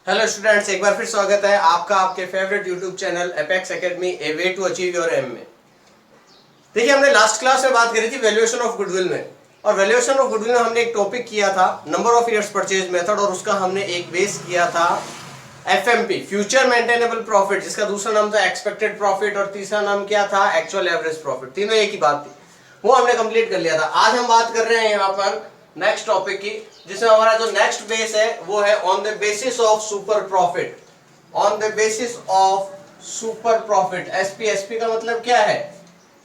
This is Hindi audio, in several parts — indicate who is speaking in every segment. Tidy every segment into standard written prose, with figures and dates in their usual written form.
Speaker 1: हेलो स्टूडेंट्स, एक बार फिर स्वागत है आपका आपके favourite YouTube channel Apex Academy a way to achieve your aim में। देखिए, हमने लास्ट क्लास में बात करी थी वैल्यूएशन ऑफ गुडविल में, और वैल्यूएशन ऑफ गुडविल में हमने एक टॉपिक किया था number of years purchase method, और उसका हमने एक बेस किया था एफएमपी फ्यूचर मेंटेनेबल प्रॉफिट, जिसका दूसरा नाम था एक्सपेक्टेड प्रॉफिट और तीसरा नाम क्या था एक्चुअल एवरेज प्रॉफिट। तीनों एक ही बात थी, वो हमने कंप्लीट कर लिया था। आज हम बात कर रहे हैं यहाँ पर नेक्स्ट टॉपिक की, जिसमें हमारा जो नेक्स्ट बेस है वो है on the basis of super profit. On the basis of super profit, SP. SP का मतलब क्या है?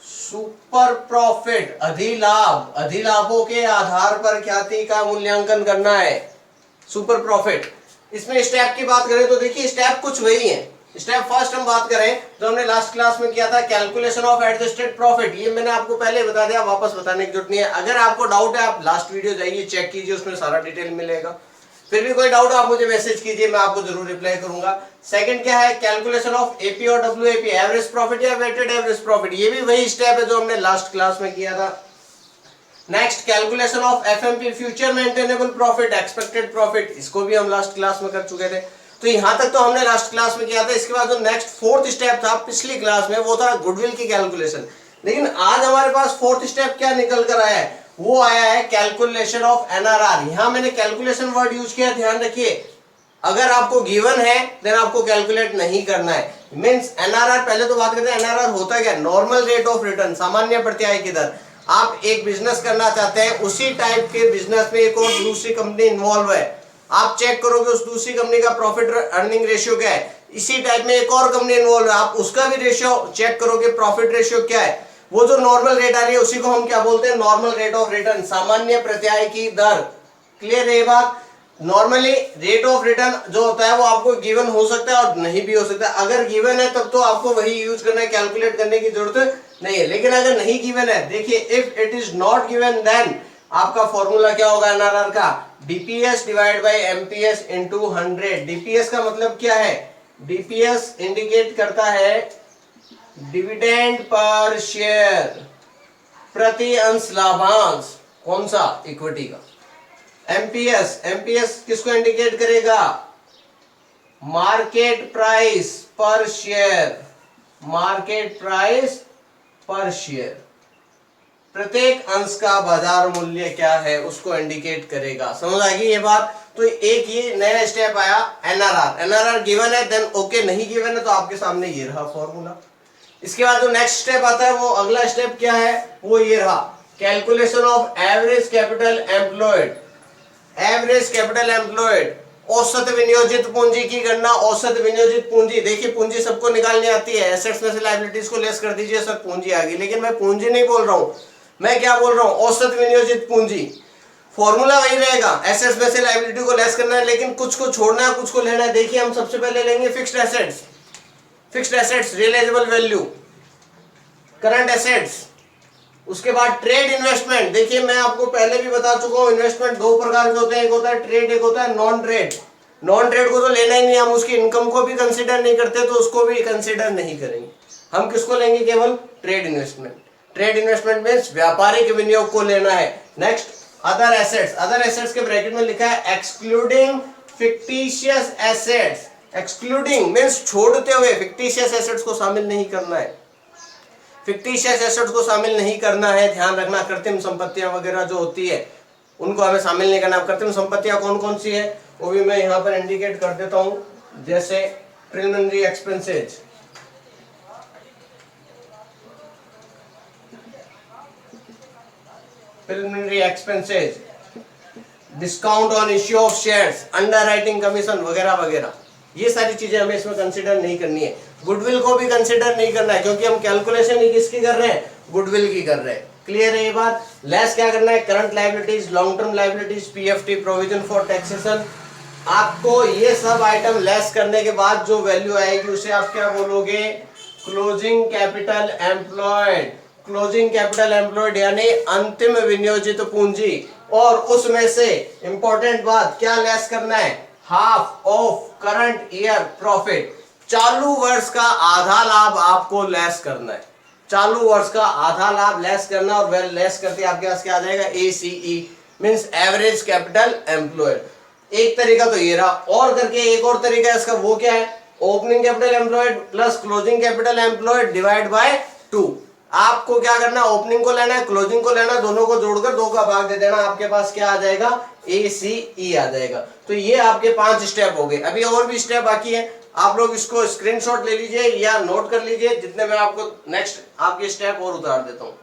Speaker 1: सुपर प्रॉफिट, अधिलाभ। अधिलाभों के आधार पर ख्याति का मूल्यांकन करना है, सुपर प्रॉफिट। इसमें स्टेप की बात करें तो देखिए, स्टेप कुछ वही है। स्टेप फर्स्ट हम बात करें जो हमने लास्ट क्लास में किया था, कैलकुलेशन ऑफ एडजस्टेड प्रॉफिट। ये मैंने आपको पहले बता दिया, वापस बताने की जरूरत नहीं है। अगर आपको डाउट है आप लास्ट वीडियो जाइए, चेक कीजिए, उसमें सारा डिटेल मिलेगा। फिर भी कोई डाउट आप मुझे मैसेज कीजिए, मैं आपको जरूर रिप्लाई करूंगा। सेकंड क्या है? कैलकुलेशन ऑफ एपी और डब्ल्यूएपी, एवरेज प्रॉफिट या वेटेड एवरेज प्रॉफिट। ये भी वही स्टेप है जो हमने लास्ट क्लास में किया था। Next, calculation of FMP future maintainable profit, expected profit. इसको भी हम लास्ट क्लास में कर चुके थे। तो यहां तक तो हमने लास्ट क्लास में किया था। इसके बाद जो नेक्स्ट फोर्थ स्टेप था पिछली क्लास में, वो था गुडविल की कैलकुलेशन। लेकिन आज हमारे पास फोर्थ स्टेप क्या निकल कर आया है? वो आया है कैलकुलेशन ऑफ एनआरआर। यहां मैंने कैलकुलेशन वर्ड यूज किया, ध्यान रखिए। अगर आपको गिवन है देन आपको कैलकुलेट नहीं करना है। मींस एनआरआर, पहले तो बात करते हैं एनआरआर होता क्या? नॉर्मल रेट ऑफ रिटर्न, सामान्य प्रत्याय की दर। आप एक बिजनेस करना चाहते हैं, उसी टाइप के बिजनेस में एक और दूसरी कंपनी इन्वॉल्व है, आप चेक करोगे उस दूसरी कंपनी का प्रॉफिट अर्निंग रेशियो क्या है। इसी टाइप में एक और कंपनी इन्वॉल्व है, आप उसका भी रेशियो चेक करोगे, प्रॉफिट रेशियो क्या है। वो जो नॉर्मल रेट आ रही है उसी को हम क्या बोलते हैं? नॉर्मल रेट ऑफ रिटर्न, सामान्य प्रत्याय की दर। क्लियर है ये बात? नॉर्मली रेट ऑफ रिटर्न जो होता है वो आपको गिवन हो सकता है और नहीं भी हो सकता है। अगर गिवन है तब तो आपको वही यूज करना है, कैलकुलेट करने की जरूरत नहीं है। लेकिन अगर नहीं गिवन है, देखिए, if it is not given then आपका फॉर्मूला क्या होगा एनआरआर का? DPS divide by MPS into 100। DPS का मतलब क्या है? डीपीएस इंडिकेट करता है डिविडेंड पर शेयर, प्रति अंश लाभांश। कौन सा? इक्विटी का। एमपीएस, एमपीएस किसको इंडिकेट करेगा? मार्केट प्राइस पर शेयर। मार्केट प्राइस पर शेयर, प्रत्येक अंश का बाजार मूल्य क्या है उसको इंडिकेट करेगा। समझ आ गई ये बात? तो एक ये नया स्टेप आया एनआरआर। एनआरआर गिवन है देन ओके, नहीं गिवन है तो आपके सामने ये रहा फॉर्मूला। इसके बाद जो नेक्स्ट स्टेप आता है, वो अगला स्टेप क्या है? वो ये रहा, calculation of average capital employed. Average capital employed, औसत विनियोजित पूंजी की गणना। औसत विनियोजित पूंजी, देखिए पूंजी सबको निकालनी आती है। एसेट्स में से लायबिलिटीज को लेस कर दीजिए, सर पूंजी आ गई। लेकिन मैं पूंजी नहीं बोल रहा हूं, मैं क्या बोल रहा हूं? औसत विनियोजित पूंजी। फॉर्मूला वही रहेगा, एसेट्स में से लायबिलिटी को लेस करना है, लेकिन कुछ को छोड़ना है, कुछ को लेना है। देखिए, हम सबसे पहले लेंगे fixed assets. Fixed assets, realisable value, current assets. उसके बाद ट्रेड इन्वेस्टमेंट। देखिए, मैं आपको पहले भी बता चुका हूं, इन्वेस्टमेंट दो प्रकार के होते हैं, एक होता है ट्रेड, एक होता है नॉन ट्रेड। नॉन ट्रेड को तो लेना ही नहीं, हम उसकी इनकम को भी कंसीडर नहीं करते, तो उसको भी कंसीडर नहीं करेंगे। हम किसको लेंगे? केवल trade investment. Trade investment means व्यापारिक विनियोग को लेना है। Next, other assets. Other assets के ब्रैकेट में लिखा है excluding fictitious assets. Excluding means छोड़ते हुए, फिक्टिशियस एसेट्स को शामिल नहीं करना है। फिक्टिशियस एसेट्स को शामिल नहीं करना है, ध्यान रखना। कृत्रिम संपत्तियां वगैरह जो होती है उनको हमें शामिल नहीं करना। कृत्रिम संपत्तियां कौन कौन सी है वो भी मैं यहां पर इंडिकेट कर देता हूं, जैसे preliminary expenses, preliminary expenses, discount on issue of shares, underwriting commission वगैरह वगैरह। ये सारी चीजें हमें इसमें कंसीडर नहीं करनी है। गुडविल को भी कंसीडर नहीं करना है, क्योंकि हम कैलकुलेशन ही किसकी कर रहे हैं? गुडविल की कर रहे हैं। क्लियर है ये बात? लेस क्या करना है? Current liabilities, long term liabilities, PFT, provision for taxation. आपको ये सब आइटम लेस करने के बाद जो वैल्यू आएगी उसे आप क्या बोलोगे? Closing capital employed. Closing capital employed यानी अंतिम विनियोजित पूंजी, और उसमें से इंपॉर्टेंट बात क्या लेस करना है? Half of current year profit. चालू वर्ष का आधा लाभ आपको लेस करना है। चालू वर्ष का आधा लाभ लेस करना, और लेस करते आपके पास क्या आ जाएगा? ACE means average capital employed. एक तरीका तो ये रहा, और करके एक और तरीका है इसका, वो क्या है, opening capital employed plus closing capital employed divide by 2। आपको क्या करना है, ओपनिंग को लेना है, क्लोजिंग को लेना है, दोनों को जोड़कर 2 का भाग दे देना, आपके पास क्या आ जाएगा, ACE आ जाएगा। तो ये आपके 5 स्टेप हो गए। अभी और भी स्टेप बाकी है, आप लोग इसको स्क्रीनशॉट ले लीजिए या नोट कर लीजिए, जितने मैं आपको नेक्स्ट आपके स्टेप और उतार देता हूं।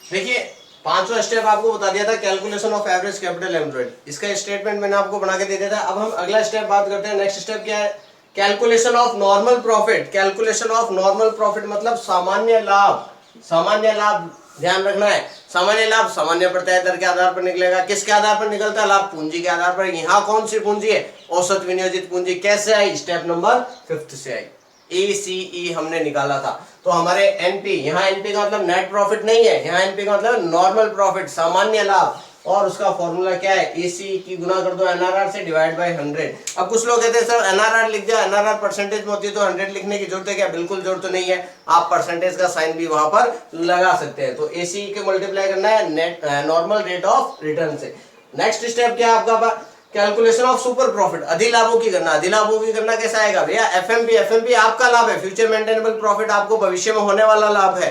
Speaker 1: देखिए 5वां स्टेप आपको बता दिया था, calculation of average capital employed, इसका स्टेटमेंट मैंने आपको बना के दे दिया था। अब हम अगला स्टेप बात करते हैं। नेक्स्ट स्टेप क्या है, calculation of normal profit. Calculation of normal profit मतलब सामान्य लाभ। सामान्य लाभ ध्यान रखना है, सामान्य लाभ सामान्य प्रत्यय दर के आधार पर निकलेगा। किसके आधार पर निकलता है, लाभ पूंजी के आधार पर। यहाँ कौन सी पूंजी है, औसत विनियोजित पूंजी। कैसे आई, स्टेप नंबर 5 से आई, ACE हमने निकाला था। तो हमारे NP, यहाँ NP का मतलब नेट प्रॉफिट नहीं है, यहाँ NP का मतलब नॉर्मल प्रॉफिट, सामान्य लाभ, और उसका फॉर्मूला क्या है, ACE की गुना कर दो NRR से डिवाइड बाय 100। अब कुछ लोग कहते हैं सर NRR लिख दिया, NRR परसेंटेज में होती है तो 100 लिखने की जरूरत है क्या, बिल्कुल जरूरत तो नहीं है, आप परसेंटेज का साइन भी वहां पर लगा सकते हैं। तो ACE के मल्टीप्लाई करना है net normal rate of return से। नेक्स्ट स्टेप क्या है आपका, कैलकुलेशन ऑफ सुपर प्रॉफिट, अधिलाभों की गणना। अधिलाभों की गणना कैसे आएगा भैया, FMP आपका लाभ है, फ्यूचर मेंटेनेबल प्रॉफिट, आपको भविष्य में होने वाला लाभ है।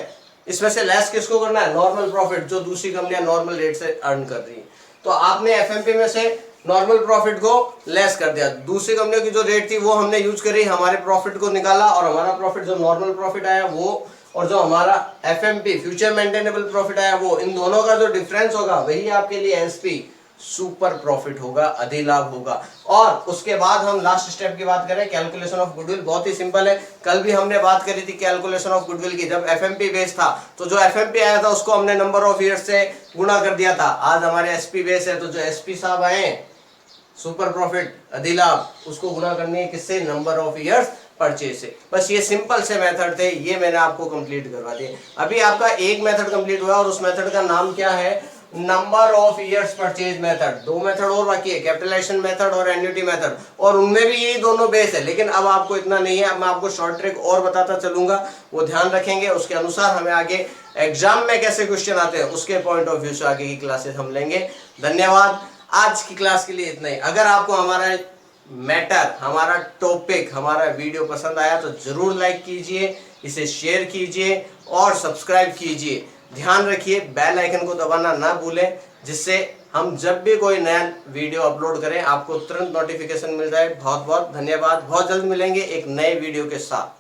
Speaker 1: इसमें से लेस किसको करना है, नॉर्मल प्रॉफिट, जो दूसरी कंपनियां नॉर्मल रेट से अर्न कर रही है। तो आपने FMP में से नॉर्मल प्रॉफिट को लेस कर दिया, दूसरी कंपनियों की जो रेट थी वो हमने यूज करी, हमारे प्रॉफिट को निकाला, और हमारा प्रॉफिट जो नॉर्मल प्रॉफिट आया वो, और जो हमारा FMP फ्यूचर मेंटेनेबल प्रॉफिट आया वो, इन दोनों का जो डिफरेंस होगा वही आपके लिए SP सुपर प्रॉफिट होगा, अधिलाभ होगा। और उसके बाद हम लास्ट स्टेप की बात करें, कैलकुलेशन ऑफ गुडविल। बहुत ही सिंपल है, कल भी हमने बात करी थी कैलकुलेशन ऑफ गुडविल की, जब FMP बेस था तो जो FMP आया था उसको हमने नंबर ऑफ ईयर्स से गुणा कर दिया था। आज हमारे SP बेस है तो जो SP साहब आए सुपर प्रॉफिट अधिलाभ, उसको गुणा करनी है किससे, नंबर ऑफ ईयर्स परचेज से। बस ये सिंपल से मेथड थे, ये मैंने आपको कंप्लीट करवा दिए। अभी आपका एक मेथड कंप्लीट हुआ और उस मेथड का नाम क्या है, number of years purchase method. 2 method और बाकी है, कैपिटलाइजेशन मेथड और एन्युटी मेथड, और उनमें भी यही दोनों बेस है। लेकिन अब आपको इतना नहीं है, अब मैं आपको शॉर्ट ट्रिक और बताता चलूंगा, वो ध्यान रखेंगे, उसके अनुसार हमें आगे एग्जाम में कैसे क्वेश्चन आते हैं उसके पॉइंट ऑफ व्यू से आगे की क्लासेस हम लेंगे। धन्यवाद, आज की क्लास के लिए इतना ही। अगर आपको हमारा मैटर, हमारा टॉपिक, हमारा वीडियो पसंद आया तो जरूर लाइक कीजिए, इसे शेयर कीजिए और सब्सक्राइब कीजिए। ध्यान रखिए बेल आइकन को दबाना ना भूलें, जिससे हम जब भी कोई नया वीडियो अपलोड करें आपको तुरंत नोटिफिकेशन मिल जाए। बहुत बहुत धन्यवाद, बहुत जल्द मिलेंगे एक नए वीडियो के साथ।